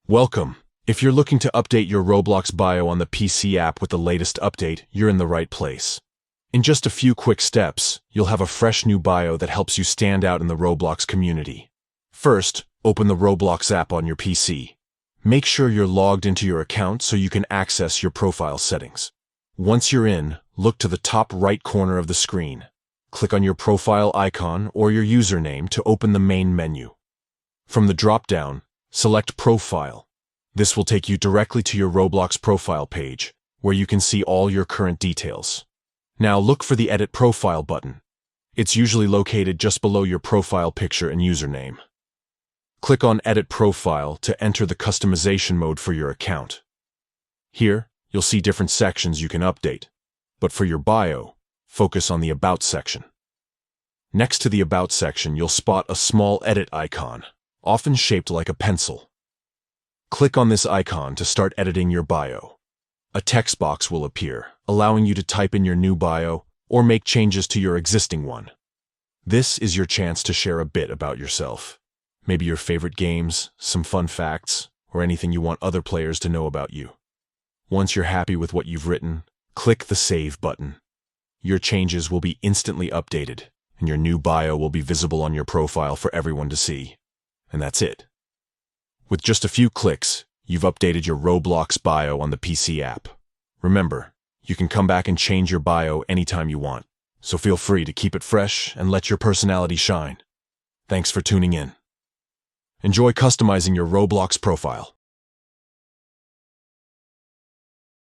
Welcome. If you're looking to update your Roblox bio on the PC app with the latest update, you're in the right place. In just a few quick steps, you'll have a fresh new bio that helps you stand out in the Roblox community. First, open the Roblox app on your PC. Make sure you're logged into your account so you can access your profile settings. Once you're in, look to the top right corner of the screen. Click on your profile icon or your username to open the main menu. From the drop-down, select Profile. This will take you directly to your Roblox profile page, where you can see all your current details. Now look for the Edit Profile button. It's usually located just below your profile picture and username. Click on Edit Profile to enter the customization mode for your account. Here, you'll see different sections you can update, but for your bio, focus on the About section. Next to the About section, you'll spot a small edit icon, often shaped like a pencil. Click on this icon to start editing your bio. A text box will appear, allowing you to type in your new bio or make changes to your existing one. This is your chance to share a bit about yourself. Maybe your favorite games, some fun facts, or anything you want other players to know about you. Once you're happy with what you've written, click the Save button. Your changes will be instantly updated, and your new bio will be visible on your profile for everyone to see. And that's it. With just a few clicks, you've updated your Roblox bio on the PC app. Remember, you can come back and change your bio anytime you want, so feel free to keep it fresh and let your personality shine. Thanks for tuning in. Enjoy customizing your Roblox profile.